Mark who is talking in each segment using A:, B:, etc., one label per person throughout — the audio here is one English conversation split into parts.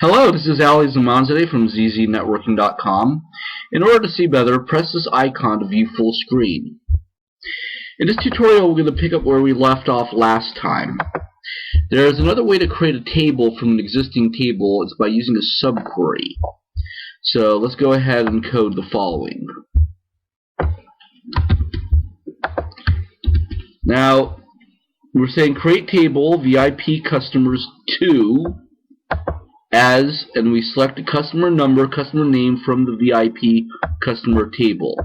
A: Hello, this is Zamanzadeh from ZZNetworking.com. In order to see better, press this icon to view full screen. In this tutorial, we're going to pick up where we left off last time. There is another way to create a table from an existing table. It's by using a subquery. So let's go ahead and code the following. Now, we're saying create table VIP customers 2 as, and we select the customer number, customer name from the VIP customer table.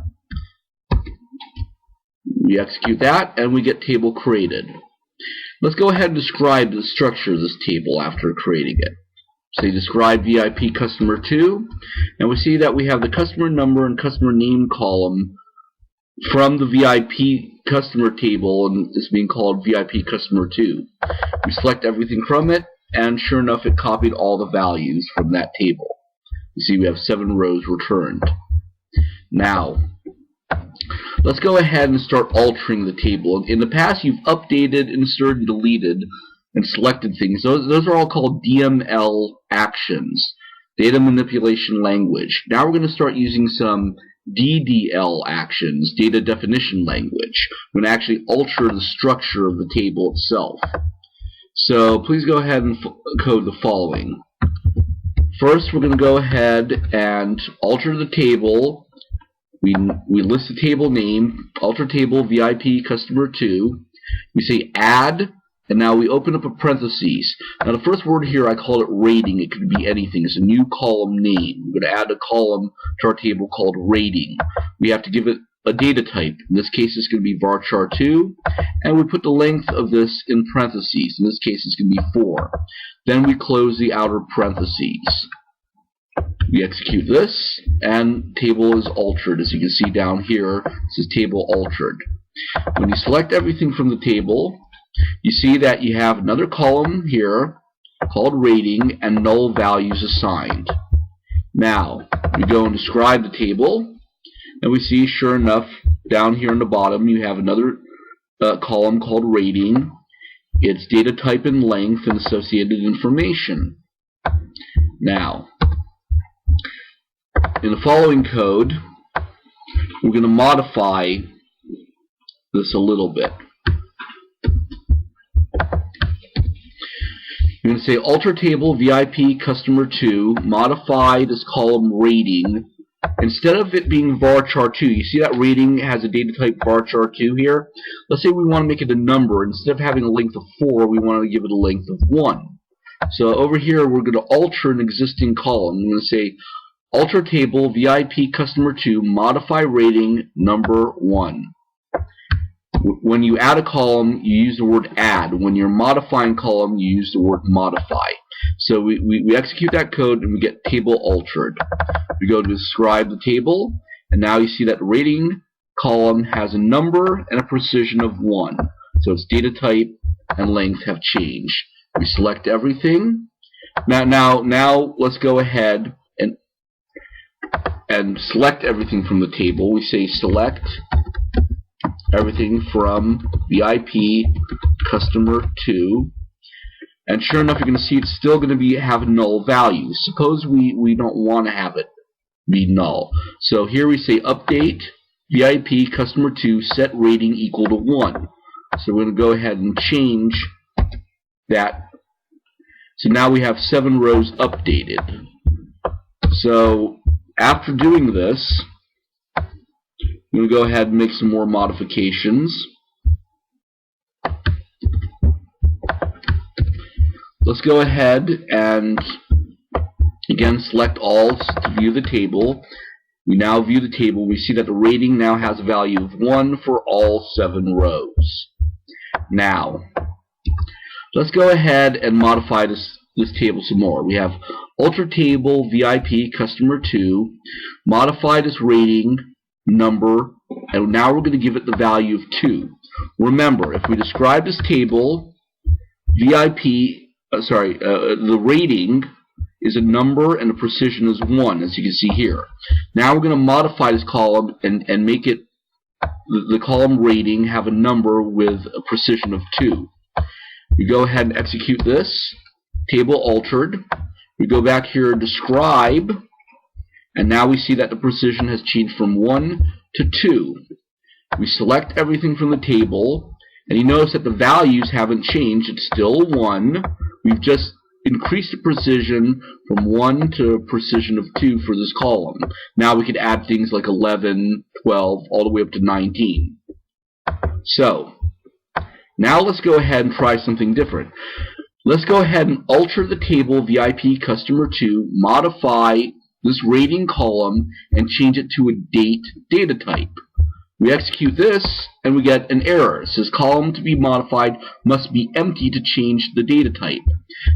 A: We execute that and we get table created. Let's go ahead and describe the structure of this table after creating it. Say describe VIP customer 2, and we see that we have the customer number and customer name column from the VIP customer table, and it's being called VIP customer 2. We select everything from it, and sure enough it copied all the values from that table. You see we have 7 rows returned. Now let's go ahead and start altering the table. In the past you've updated, inserted, deleted, and selected things. Those are all called DML actions, data manipulation language. Now we're going to start using some DDL actions, data definition language. We're going to actually alter the structure of the table itself. So please go ahead and code the following. First, we're going to go ahead and alter the table. We list the table name, alter table VIP customer 2. We say add, and now we open up a parentheses. Now the first word here, I call it rating. It could be anything. It's a new column name. We're going to add a column to our table called rating. We have to give it a data type. In this case, it's going to be varchar2, and we put the length of this in parentheses. In this case, it's going to be 4. Then we close the outer parentheses. We execute this, and table is altered. As you can see down here, it says table altered. When you select everything from the table, you see that you have another column here called rating and null values assigned. Now, we go and describe the table, and we see, sure enough, down here on the bottom you have another column called rating. It's data type and length and associated information. Now, in the following code, we're going to modify this a little bit. We're going to say alter table VIP customer 2, modify this column rating. Instead of it being varchar2, you see that rating has a data type varchar2 here. Let's say we want to make it a number. Instead of having a length of 4, we want to give it a length of 1. So over here we're going to alter an existing column. We're going to say alter table VIP customer 2, modify rating number 1. When you add a column, you use the word add. When you're modifying a column, you use the word modify. So we execute that code and we get table altered. We go to describe the table, and now you see that rating column has a number and a precision of 1. So its data type and length have changed. We select everything. Now let's go ahead and select everything from the table. We say select everything from VIP customer 2, and sure enough you're going to see it's still going to have null values. Suppose we don't want to have it be null. So here we say update VIP customer 2 set rating equal to 1. So we're going to go ahead and change that. So now we have 7 rows updated. So after doing this, I'm going to go ahead and make some more modifications. Let's go ahead and again select all to view the table. We now view the table. We see that the rating now has a value of 1 for all 7 rows. Now, let's go ahead and modify this table some more. We have alter table VIP customer 2, modify this rating number, and now we're going to give it the value of 2. Remember, if we describe this table, the rating is a number and the precision is 1, as you can see here. Now we're going to modify this column and make it the column rating have a number with a precision of 2. We go ahead and execute this. Table altered. We go back here and describe, and now we see that the precision has changed from 1 to 2. We select everything from the table, and you notice that the values haven't changed. It's still 1. We've just increased the precision from 1 to a precision of 2 for this column. Now we could add things like 11, 12, all the way up to 19. So, now let's go ahead and try something different. Let's go ahead and alter the table VIP customer 2, modify this rating column, and change it to a date data type. We execute this, and we get an error. It says column to be modified must be empty to change the data type.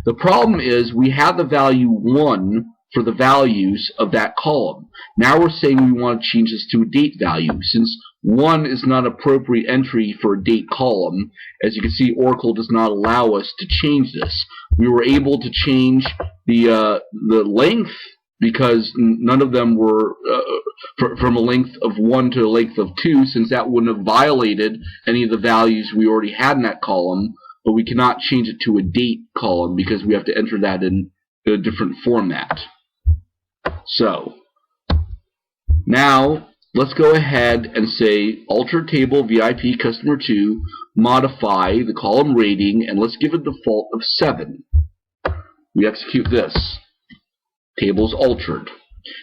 A: The problem is we have the value 1 for the values of that column. Now we're saying we want to change this to a date value. Since 1 is not an appropriate entry for a date column, as you can see, Oracle does not allow us to change this. We were able to change the length, because none of them were from a length of 1 to a length of 2, since that wouldn't have violated any of the values we already had in that column. But we cannot change it to a date column because we have to enter that in a different format. So, now let's go ahead and say alter table VIP customer 2, modify the column rating, and let's give a default of 7. We execute this. Table is altered.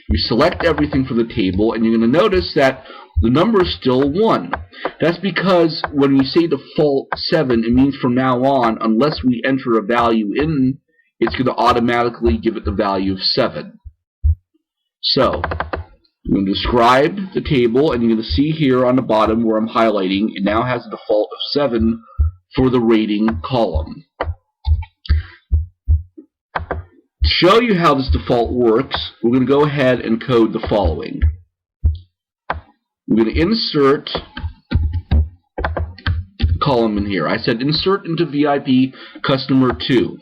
A: You select everything from the table, and you're going to notice that the number is still 1. That's because when we say default 7, it means from now on, unless we enter a value in, it's going to automatically give it the value of 7. So, I'm going to describe the table, and you're going to see here on the bottom where I'm highlighting, it now has a default of 7 for the rating column. To show you how this default works, we're going to go ahead and code the following. We're going to insert a column in here. I said insert into VIP customer 2.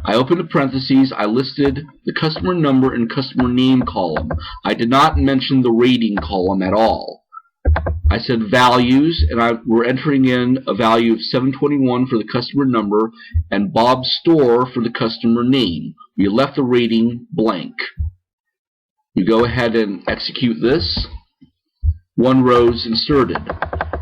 A: I opened the parentheses. I listed the customer number and customer name column. I did not mention the rating column at all. I said values, and we're entering in a value of 721 for the customer number and Bob's Store for the customer name. We left the rating blank. We go ahead and execute this. 1 row is inserted.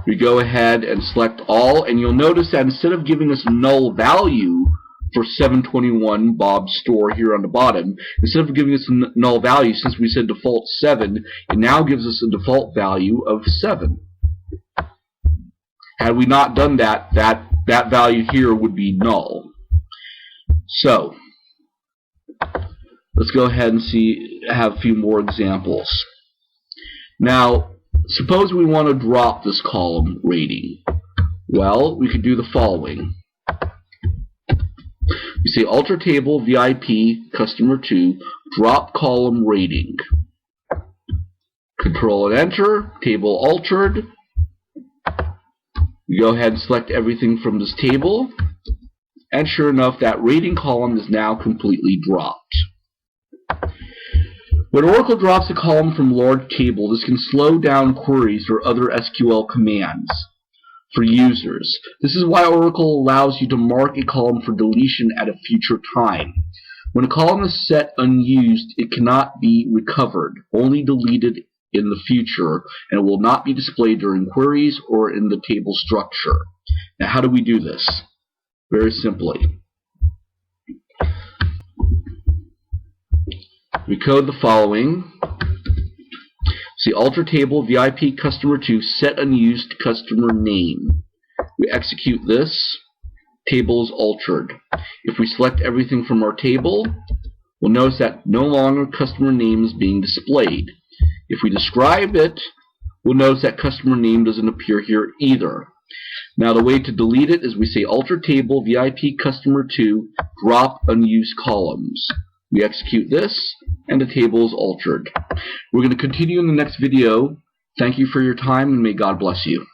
A: We go ahead and select all, and you'll notice that instead of giving us a null value for 721 Bob's Store here on the bottom, instead of giving us a null value, since we said default 7, it now gives us a default value of 7. Had we not done that, that value here would be null. So, let's go ahead and have a few more examples. Now, suppose we want to drop this column rating. Well, we could do the following. You say alter table VIP customer 2, drop column rating. Control and enter, table altered. You go ahead and select everything from this table, and sure enough, that rating column is now completely dropped. When Oracle drops a column from large table, this can slow down queries or other SQL commands for users. This is why Oracle allows you to mark a column for deletion at a future time. When a column is set unused, it cannot be recovered, only deleted in the future, and it will not be displayed during queries or in the table structure. Now, how do we do this? Very simply. We code the following. See, alter table VIP customer 2, set unused customer name. We execute this. Table is altered. If we select everything from our table, we'll notice that no longer customer name is being displayed. If we describe it, we'll notice that customer name doesn't appear here either. Now, the way to delete it is we say alter table VIP customer 2, drop unused columns. We execute this, and the table is altered. We're going to continue in the next video. Thank you for your time, and may God bless you.